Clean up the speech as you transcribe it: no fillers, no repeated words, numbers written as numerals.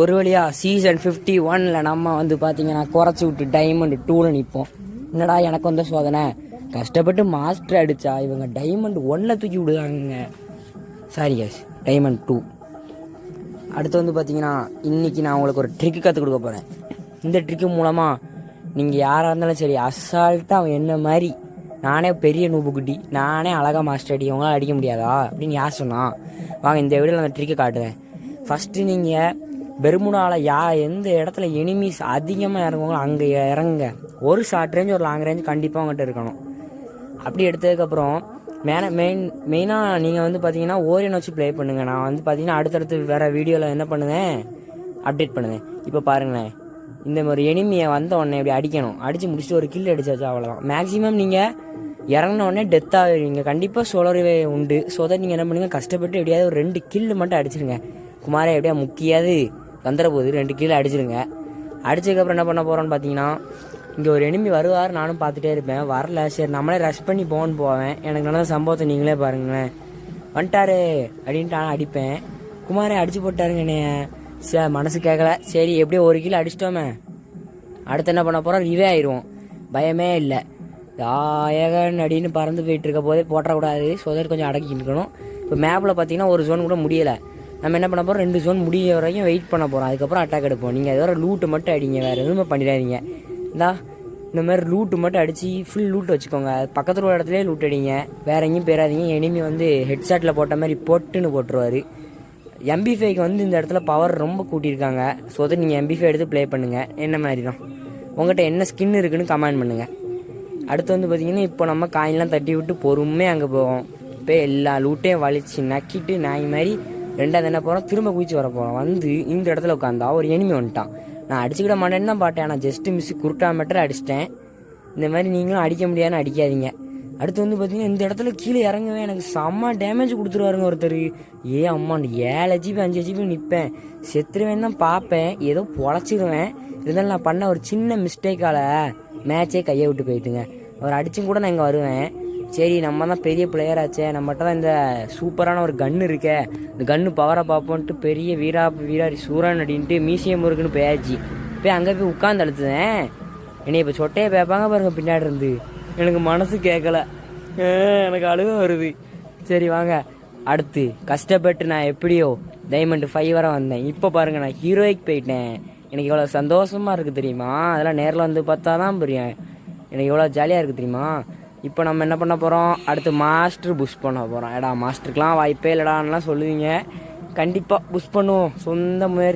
ஒரு வழியா சீசன் 51ல் நம்ம வந்து பார்த்தீங்கன்னா குறைச்சி விட்டு டைமண்ட் 2ல் நிற்போம். என்னடா எனக்கு வந்த சோதனை, கஷ்டப்பட்டு மாஸ்டர் அடித்தா இவங்க டைமண்ட் 1ல் தூக்கி விடுதாங்க. Sorry case, diamond 2. அடுத்து வந்து பார்த்தீங்கன்னா இன்றைக்கி நான் உங்களுக்கு ஒரு ட்ரிக்கு கற்றுக் கொடுக்க போகிறேன். இந்த ட்ரிக்கு மூலமாக நீங்கள் யாராக இருந்தாலும் சரி அசால்ட்டாக அவன் என்ன மாதிரி நானே பெரிய நூபுக்குட்டி நானே அழகாக மாஸ்டர் அடி உங்களால் அடிக்க முடியாதா அப்படின்னு யார் சொன்னால் வாங்க இந்த வீடியோவில் அந்த ட்ரிக்கை காட்டுவேன். ஃபஸ்ட்டு நீங்கள் பெர்முடாவில் எந்த இடத்துல எனிமீஸ் அதிகமாக இறங்குவாங்களோ அங்கே இறங்குங்க. ஒரு ஷார்ட் ரேஞ்ச் ஒரு லாங் ரேஞ்ச் கண்டிப்பாக உங்கள்கிட்ட இருக்கணும். அப்படி எடுத்ததுக்கப்புறம் மெயினாக நீங்கள் வந்து பார்த்தீங்கன்னா ஓரியன் வச்சு ப்ளே பண்ணுங்கள். நான் வந்து பார்த்தீங்கன்னா அடுத்தடுத்து வேறு வீடியோவில் என்ன பண்ணுவேன், அப்டேட் பண்ணுவேன். இப்போ பாருங்களேன், இந்த மாதிரி எனிமியை வந்த உடனே இப்படி அடிக்கணும். அடித்து முடிச்சுட்டு ஒரு கில் அடிச்சாச்சு, அவ்வளோதான். மேக்ஸிமம் நீங்கள் இறங்கின உடனே டெத் ஆகுவீங்க, கண்டிப்பாக சோலரிவே உண்டு. ஸோ அதை நீங்கள் என்ன பண்ணுங்கள், கஷ்டப்பட்டு எப்படியாவது ஒரு 2 கில்லு மட்டும் அடிச்சிருங்க. குமாரே எப்படியா முக்கியாது வந்துட போகுது, 2 கிலோ அடிச்சிருங்க. அடிச்சதுக்கப்புறம் என்ன பண்ண போகிறோன்னு பார்த்தீங்கன்னா, இங்கே ஒரு எனிமி வருவார், நானும் பார்த்துட்டே இருப்பேன். வரல, சரி நம்மளே ரஷ் பண்ணி போவேன். எனக்கு நடந்த சம்பவத்தை நீங்களே பாருங்களேன். வந்துட்டாரு அப்படின்ட்டு நான் அடிப்பேன். குமாரே அடிச்சு போட்டாருங்க என்னைய. சார் மனசு கேட்கல, சரி எப்படியோ 1 கிலோ அடிச்சிட்டோமே. அடுத்து என்ன பண்ண போகிறோம், ரிவே ஆயிடுவோம். பயமே இல்லை, ஏகன் அப்படின்னு பறந்து போயிட்டு இருக்க போதே போட்டக்கூடாது. ஸோ அதை கொஞ்சம் அடக்கிட்டு இருக்கணும். இப்போ மேப்பில் பார்த்தீங்கன்னா ஒரு ஜோன் கூட முடியலை. நம்ம என்ன பண்ண போகிறோம், 2 ஜோன் முடிய வரைக்கும் வெயிட் பண்ண போகிறோம். அதுக்கப்புறம் அட்டாக் எடுப்போம். நீங்கள் அது வர லூட்டு மட்டும் அடிங்க, வேறு எதுவுமே பண்ணிடாதீங்க. இந்த மாதிரி லூட்டு மட்டும் அடித்து ஃபுல் லூட் வச்சுக்கோங்க. பக்கத்தில் ஒரு இடத்துலேயே லூட் அடிங்க, வேறு எங்கேயும் போயிடாதீங்க. எனிமி வந்து ஹெட்ஷாட்டில் போட்ட மாதிரி பொட்டுன்னு போட்டுருவார். MP5க்கு வந்து இந்த இடத்துல பவர் ரொம்ப கூட்டியிருக்காங்க. ஸோ அதை நீங்கள் MP5 எடுத்து ப்ளே பண்ணுங்கள். என்ன மாதிரி தான் உங்கள்கிட்ட என்ன ஸ்கின் இருக்குன்னு கமெண்ட் பண்ணுங்கள். அடுத்து வந்து பார்த்திங்கன்னா இப்போ நம்ம காயின்லாம் தட்டி விட்டு பொறுமையாக அங்கே போவோம். இப்போ எல்லா லூட்டையும் வலிச்சு நக்கிட்டு நாய் மாதிரி ரெண்டாவது என்ன போகிறோம், திரும்ப குதிச்சு வர போகிறோம். வந்து இந்த இடத்துல உட்காந்தா ஒரு எனிமி வந்துட்டான். நான் அடிச்சுக்கிட மாட்டேன்னு தான் பார்த்தேன், ஆனால் ஜஸ்ட்டு மிஸ்ஸு குருட்டா மீட்டர் அடிச்சிட்டேன். இந்த மாதிரி நீங்களும் அடிக்க முடியாதுன்னு அடிக்காதீங்க. அடுத்து வந்து பார்த்தீங்கன்னா இந்த இடத்துல கீழே இறங்குவேன், எனக்கு செம்ம டேமேஜ் கொடுத்துருவாருங்க ஒருத்தர். அம்மாண்டு 7 GB 5 GB நிற்பேன், செத்துருவேன் தான் பார்ப்பேன், ஏதோ பொழைச்சிருவேன். இருந்தாலும் நான் பண்ண ஒரு சின்ன மிஸ்டேக்கால் மேட்சே கையை விட்டு போயிட்டுங்க. அவர் அடிச்சும் கூட நான் இங்கே வருவேன். சரி நம்ம தான் பெரிய பிளேயர் ஆச்சே, நம்மகிட்ட தான் இந்த சூப்பரான ஒரு கன்று இருக்கே, இந்த கன்று பவரை பார்ப்போன்ட்டு பெரிய வீராரி சூரன் அப்படின்ட்டு மியூசியம் இருக்குன்னு போயாச்சு. போய் அங்கே போய் உட்காந்து அழுத்துதேன். என்னை இப்போ சொட்டையை பேப்பாங்க பாருங்க பின்னாடி இருந்து. எனக்கு மனசு கேட்கல, எனக்கு அழுக வருது. சரி வாங்க, அடுத்து கஷ்டப்பட்டு நான் எப்படியோ டைமண்ட் 5 வரை வந்தேன். இப்போ பாருங்கள் நான் ஹீரோய்க்கு போயிட்டேன். எனக்கு எவ்வளோ சந்தோஷமாக இருக்குது தெரியுமா, அதெல்லாம் நேரில் வந்து பார்த்தா தான் புரியும் எனக்கு எவ்வளோ ஜாலியாக இருக்குது தெரியுமா. இப்போ நம்ம என்ன பண்ண போகிறோம், அடுத்து மாஸ்டர் புஷ் பண்ண போகிறோம். மாஸ்டருக்கெலாம் வாய்ப்பே இல்லடான்லாம் சொல்லுவீங்க, கண்டிப்பாக புஷ் பண்ணுவோம். சொந்த முயற்சி